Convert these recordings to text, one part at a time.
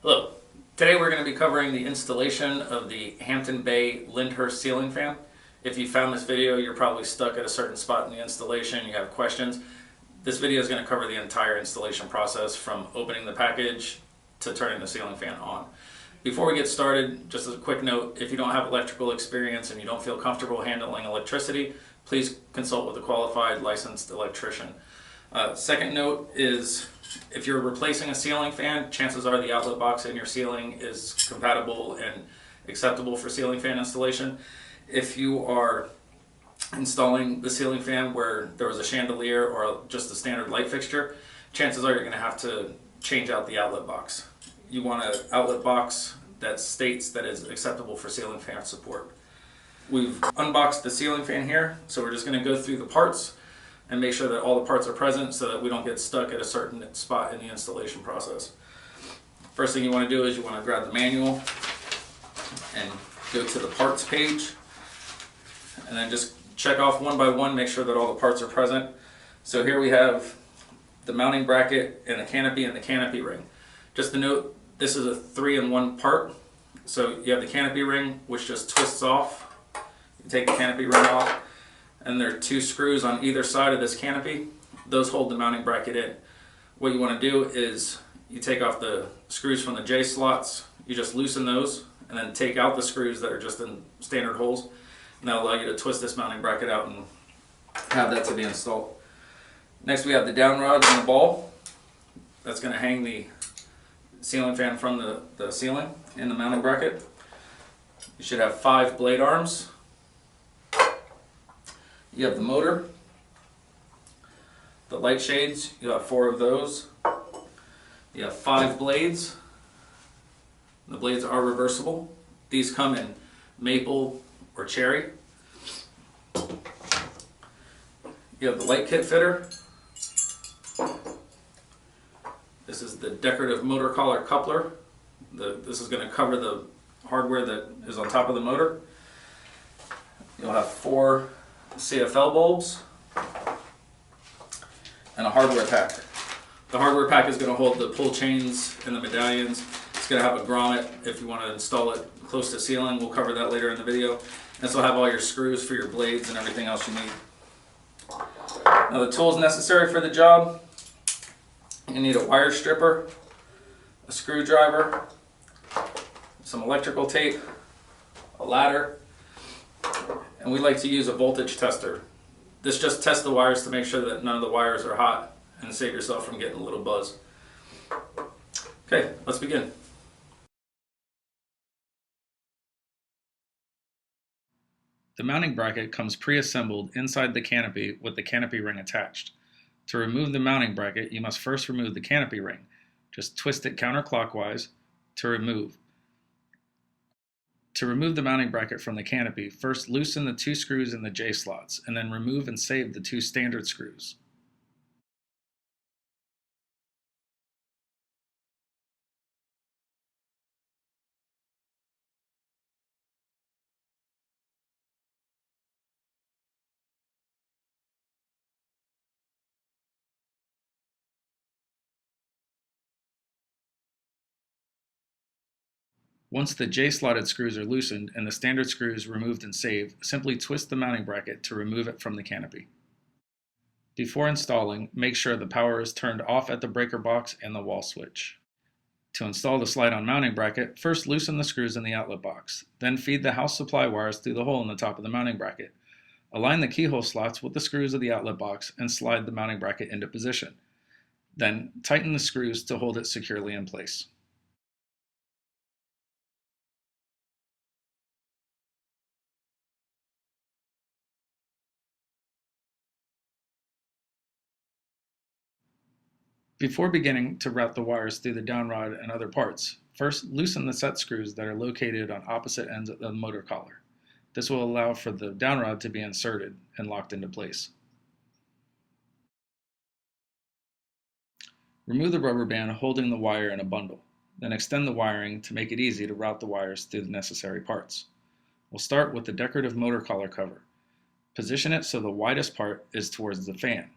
Hello. Today we're going to be covering the installation of the Hampton Bay Lyndhurst Ceiling Fan. If you found this video, you're probably stuck at a certain spot in the installation, you have questions. This video is going to cover the entire installation process from opening the package to turning the ceiling fan on. Before we get started, just as a quick note, if you don't have electrical experience and you don't feel comfortable handling electricity, please consult with a qualified licensed electrician. Second note is, if you're replacing a ceiling fan, chances are the outlet box in your ceiling is compatible and acceptable for ceiling fan installation. If you are installing the ceiling fan where there was a chandelier or just a standard light fixture, chances are you're going to have to change out the outlet box. You want an outlet box that states that is acceptable for ceiling fan support. We've unboxed the ceiling fan here, so we're just going to go through the parts and make sure that all the parts are present so that we don't get stuck at a certain spot in the installation process. First thing you want to do is you want to grab the manual and go to the parts page, and then just check off one by one, make sure that all the parts are present. So here we have the mounting bracket and the canopy ring. Just to note, this is a 3-in-1 part. So you have the canopy ring, which just twists off. You take the canopy ring off, and there are 2 screws on either side of this canopy. Those hold the mounting bracket in. What you want to do is you take off the screws from the J slots, you just loosen those, and then take out the screws that are just in standard holes, and that'll allow you to twist this mounting bracket out and have that to be installed. Next we have the downrod and the ball. That's going to hang the ceiling fan from the ceiling in the mounting bracket. You should have 5 blade arms. You have the motor, the light shades, you have 4 of those. You have 5 blades. The blades are reversible. These come in maple or cherry. You have the light kit fitter. This is the decorative motor collar coupler. This is going to cover the hardware that is on top of the motor. You'll have 4 CFL bulbs and a hardware pack. The hardware pack is going to hold the pull chains and the medallions. It's going to have a grommet if you want to install it close to ceiling. We'll cover that later in the video. This will have all your screws for your blades and everything else you need. Now the tools necessary for the job: you need a wire stripper, a screwdriver, some electrical tape, a ladder, and we like to use a voltage tester. This just tests the wires to make sure that none of the wires are hot and save yourself from getting a little buzz. Okay, let's begin. The mounting bracket comes pre-assembled inside the canopy with the canopy ring attached. To remove the mounting bracket, you must first remove the canopy ring. Just twist it counterclockwise to remove. To remove the mounting bracket from the canopy, first loosen the 2 screws in the J slots, and then remove and save the 2 standard screws. Once the J-slotted screws are loosened and the standard screws removed and saved, simply twist the mounting bracket to remove it from the canopy. Before installing, make sure the power is turned off at the breaker box and the wall switch. To install the slide-on mounting bracket, first loosen the screws in the outlet box, then feed the house supply wires through the hole in the top of the mounting bracket. Align the keyhole slots with the screws of the outlet box and slide the mounting bracket into position. Then tighten the screws to hold it securely in place. Before beginning to route the wires through the downrod and other parts, first loosen the set screws that are located on opposite ends of the motor collar. This will allow for the downrod to be inserted and locked into place. Remove the rubber band holding the wire in a bundle, then extend the wiring to make it easy to route the wires through the necessary parts. We'll start with the decorative motor collar cover. Position it so the widest part is towards the fan.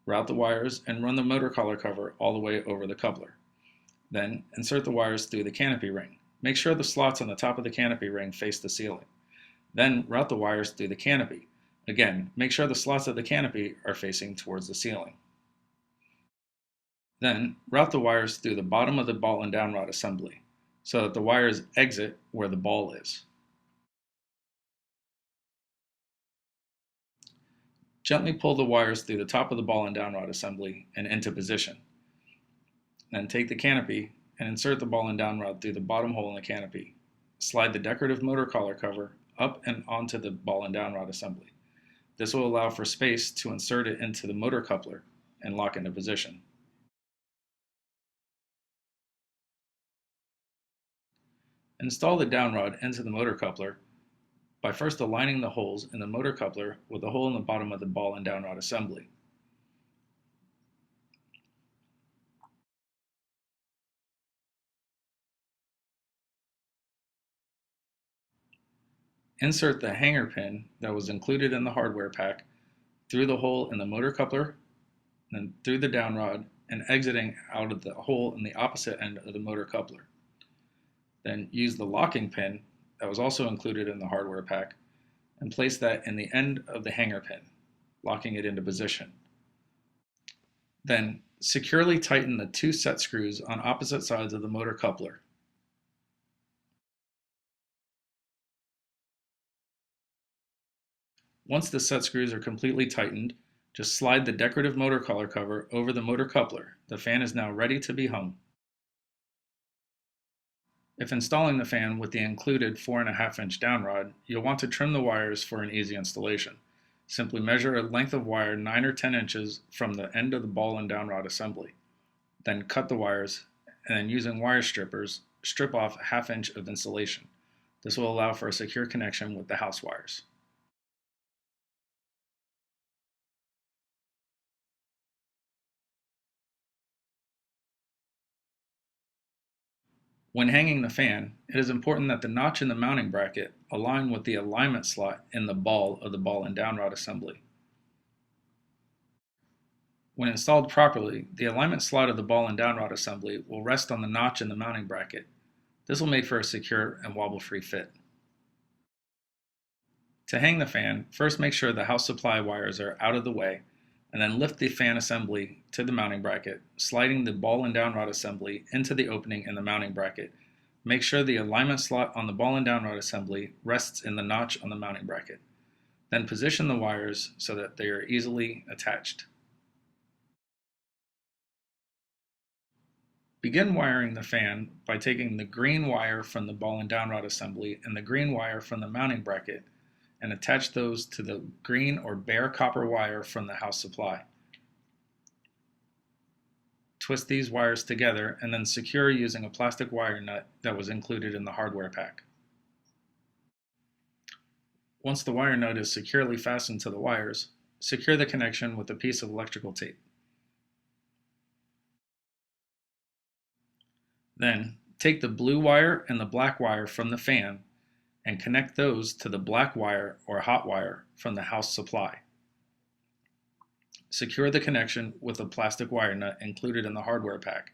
Route the wires and run the motor collar cover all the way over the coupler. Then insert the wires through the canopy ring. Make sure the slots on the top of the canopy ring face the ceiling. Then route the wires through the canopy. Again, make sure the slots of the canopy are facing towards the ceiling. Then route the wires through the bottom of the ball and downrod assembly so that the wires exit where the ball is. Gently pull the wires through the top of the ball and downrod assembly and into position. Then take the canopy and insert the ball and downrod through the bottom hole in the canopy. Slide the decorative motor collar cover up and onto the ball and downrod assembly. This will allow for space to insert it into the motor coupler and lock into position. Install the downrod into the motor coupler by first aligning the holes in the motor coupler with the hole in the bottom of the ball and downrod assembly. Insert the hanger pin that was included in the hardware pack through the hole in the motor coupler, then through the downrod, and exiting out of the hole in the opposite end of the motor coupler. Then use the locking pin that was also included in the hardware pack and place that in the end of the hanger pin, locking it into position. Then securely tighten the two set screws on opposite sides of the motor coupler. Once the set screws are completely tightened, just slide the decorative motor collar cover over the motor coupler. The fan is now ready to be hung. If installing the fan with the included 4.5-inch downrod, you'll want to trim the wires for an easy installation. Simply measure a length of wire 9 or 10 inches from the end of the ball and downrod assembly. Then cut the wires, and then using wire strippers, strip off a 1/2 inch of insulation. This will allow for a secure connection with the house wires. When hanging the fan, it is important that the notch in the mounting bracket align with the alignment slot in the ball of the ball and downrod assembly. When installed properly, the alignment slot of the ball and downrod assembly will rest on the notch in the mounting bracket. This will make for a secure and wobble-free fit. To hang the fan, first make sure the house supply wires are out of the way, and then lift the fan assembly to the mounting bracket, sliding the ball and downrod assembly into the opening in the mounting bracket. Make sure the alignment slot on the ball and downrod assembly rests in the notch on the mounting bracket. Then position the wires so that they are easily attached. Begin wiring the fan by taking the green wire from the ball and downrod assembly and the green wire from the mounting bracket and attach those to the green or bare copper wire from the house supply. Twist these wires together and then secure using a plastic wire nut that was included in the hardware pack. Once the wire nut is securely fastened to the wires, secure the connection with a piece of electrical tape. Then, take the blue wire and the black wire from the fan and connect those to the black wire or hot wire from the house supply. Secure the connection with a plastic wire nut included in the hardware pack.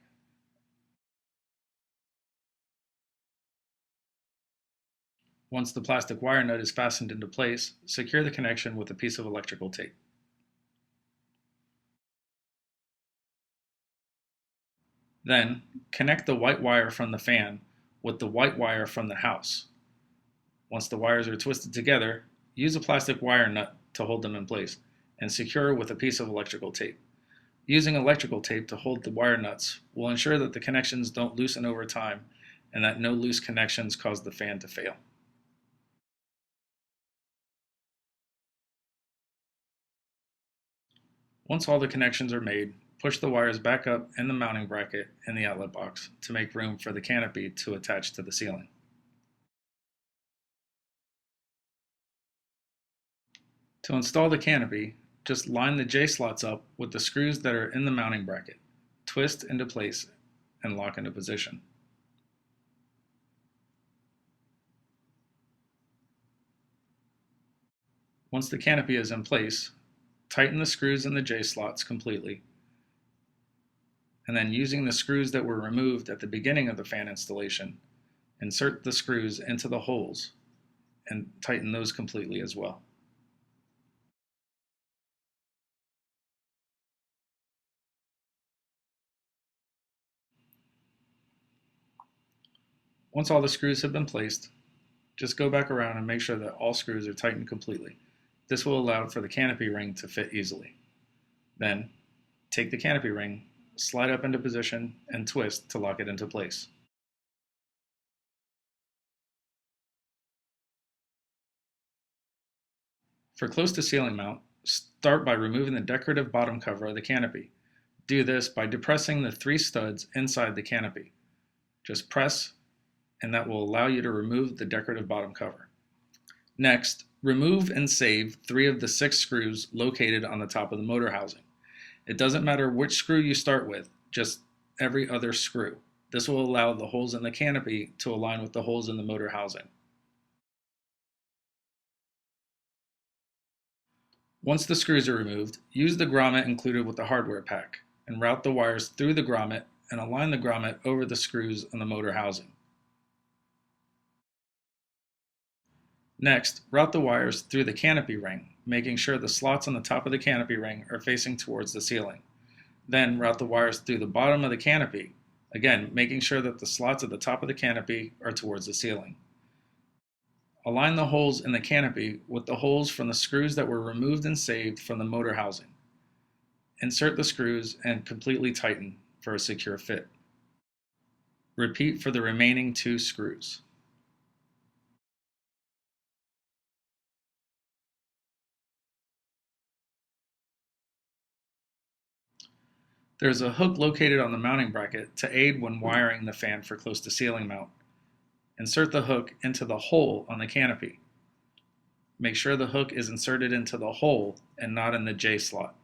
Once the plastic wire nut is fastened into place, secure the connection with a piece of electrical tape. Then, connect the white wire from the fan with the white wire from the house. Once the wires are twisted together, use a plastic wire nut to hold them in place and secure with a piece of electrical tape. Using electrical tape to hold the wire nuts will ensure that the connections don't loosen over time and that no loose connections cause the fan to fail. Once all the connections are made, push the wires back up in the mounting bracket in the outlet box to make room for the canopy to attach to the ceiling. To install the canopy, just line the J-slots up with the screws that are in the mounting bracket, twist into place, and lock into position. Once the canopy is in place, tighten the screws in the J-slots completely. and then using the screws that were removed at the beginning of the fan installation, insert the screws into the holes and tighten those completely as well. Once all the screws have been placed, just go back around and make sure that all screws are tightened completely. This will allow for the canopy ring to fit easily. Then, take the canopy ring, slide up into position, and twist to lock it into place. For close to ceiling mount, start by removing the decorative bottom cover of the canopy. Do this by depressing the 3 studs inside the canopy. Just press, and that will allow you to remove the decorative bottom cover. Next, remove and save 3 of the 6 screws located on the top of the motor housing. It doesn't matter which screw you start with, just every other screw. This will allow the holes in the canopy to align with the holes in the motor housing. Once the screws are removed, use the grommet included with the hardware pack and route the wires through the grommet and align the grommet over the screws on the motor housing. Next, route the wires through the canopy ring, making sure the slots on the top of the canopy ring are facing towards the ceiling. Then route the wires through the bottom of the canopy, again making sure that the slots at the top of the canopy are towards the ceiling. Align the holes in the canopy with the holes from the screws that were removed and saved from the motor housing. Insert the screws and completely tighten for a secure fit. Repeat for the remaining 2 screws. There is a hook located on the mounting bracket to aid when wiring the fan for close to ceiling mount. Insert the hook into the hole on the canopy. Make sure the hook is inserted into the hole and not in the J slot.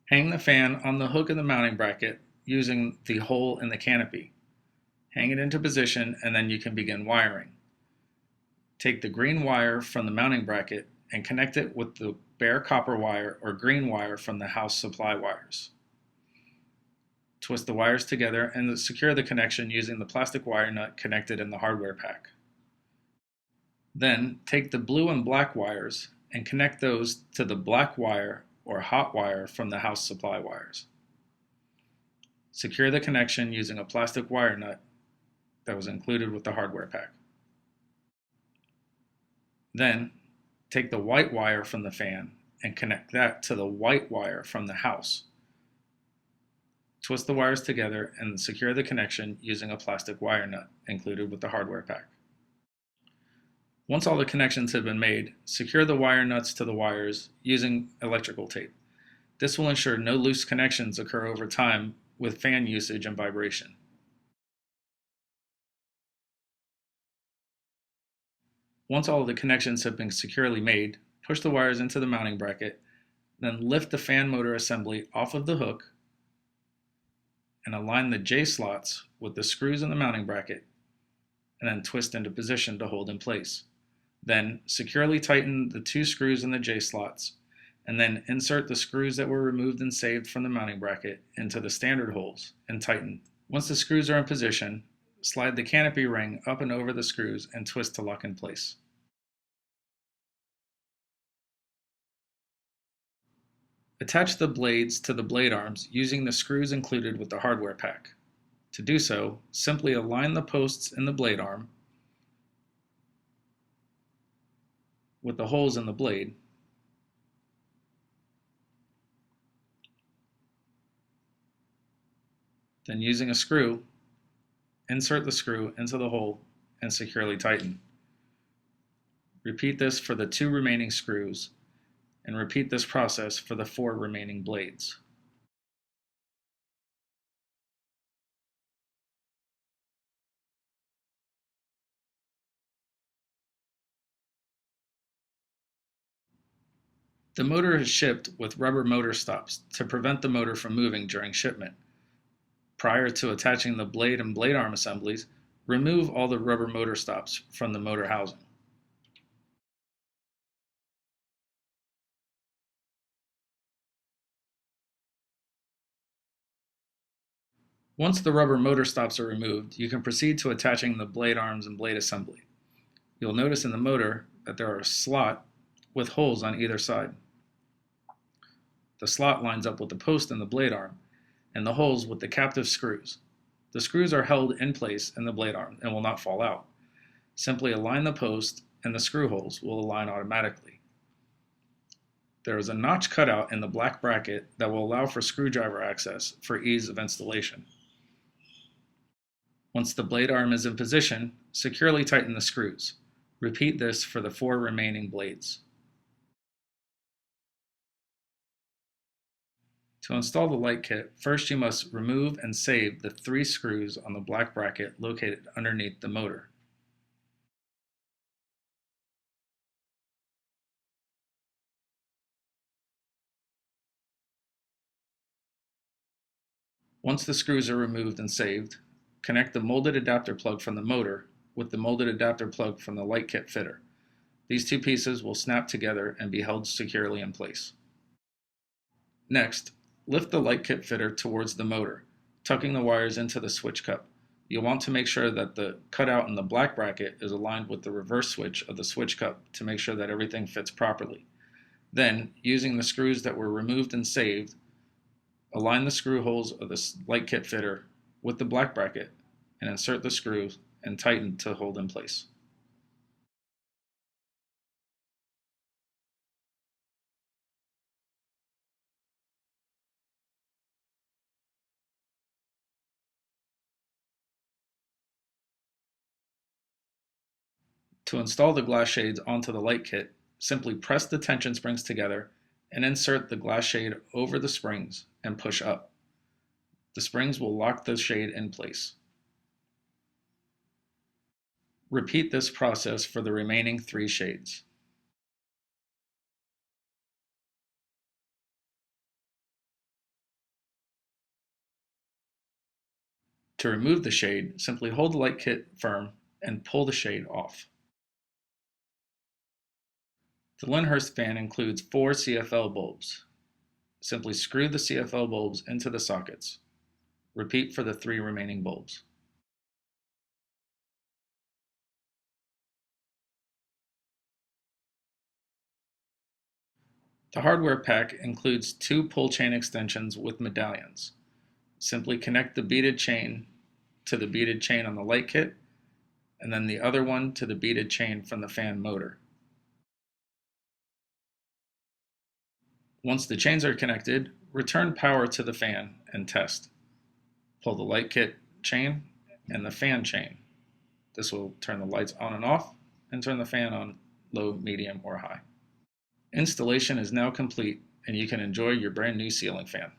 Hang the fan on the hook of the mounting bracket using the hole in the canopy. Hang it into position and then you can begin wiring. Take the green wire from the mounting bracket and connect it with the bare copper wire or green wire from the house supply wires. Twist the wires together and secure the connection using the plastic wire nut connected in the hardware pack. Then take the blue and black wires and connect those to the black wire or hot wire from the house supply wires. Secure the connection using a plastic wire nut that was included with the hardware pack. Then take the white wire from the fan and connect that to the white wire from the house. Twist the wires together and secure the connection using a plastic wire nut included with the hardware pack. Once all the connections have been made, secure the wire nuts to the wires using electrical tape. This will ensure no loose connections occur over time with fan usage and vibration. Once all of the connections have been securely made, push the wires into the mounting bracket, then lift the fan motor assembly off of the hook and align the J slots with the screws in the mounting bracket, and then twist into position to hold in place. Then securely tighten the 2 screws in the J slots, and then insert the screws that were removed and saved from the mounting bracket into the standard holes and tighten. Once the screws are in position, slide the canopy ring up and over the screws and twist to lock in place. Attach the blades to the blade arms using the screws included with the hardware pack. To do so, simply align the posts in the blade arm with the holes in the blade, then using a screw, insert the screw into the hole and securely tighten. Repeat this for the 2 remaining screws, and repeat this process for the 4 remaining blades. The motor is shipped with rubber motor stops to prevent the motor from moving during shipment. Prior to attaching the blade and blade arm assemblies, remove all the rubber motor stops from the motor housing. Once the rubber motor stops are removed, you can proceed to attaching the blade arms and blade assembly. You'll notice in the motor that there are a slot with holes on either side. The slot lines up with the post and the blade arm, and the holes with the captive screws. The screws are held in place in the blade arm and will not fall out. Simply align the post and the screw holes will align automatically. There is a notch cutout in the black bracket that will allow for screwdriver access for ease of installation. Once the blade arm is in position, securely tighten the screws. Repeat this for the 4 remaining blades. To install the light kit, first you must remove and save the 3 screws on the black bracket located underneath the motor. Once the screws are removed and saved, connect the molded adapter plug from the motor with the molded adapter plug from the light kit fitter. These 2 pieces will snap together and be held securely in place. Next, lift the light kit fitter towards the motor, tucking the wires into the switch cup. You'll want to make sure that the cutout in the black bracket is aligned with the reverse switch of the switch cup to make sure that everything fits properly. Then, using the screws that were removed and saved, align the screw holes of the light kit fitter with the black bracket and insert the screws and tighten to hold in place. To install the glass shades onto the light kit, simply press the tension springs together and insert the glass shade over the springs and push up. The springs will lock the shade in place. Repeat this process for the remaining 3 shades. To remove the shade, simply hold the light kit firm and pull the shade off. The Lyndhurst fan includes 4 CFL bulbs. Simply screw the CFL bulbs into the sockets. Repeat for the 3 remaining bulbs. The hardware pack includes 2 pull chain extensions with medallions. Simply connect the beaded chain to the beaded chain on the light kit, and then the other one to the beaded chain from the fan motor. Once the chains are connected, return power to the fan and test. Pull the light kit chain and the fan chain. This will turn the lights on and off and turn the fan on low, medium, or high. Installation is now complete and you can enjoy your brand new ceiling fan.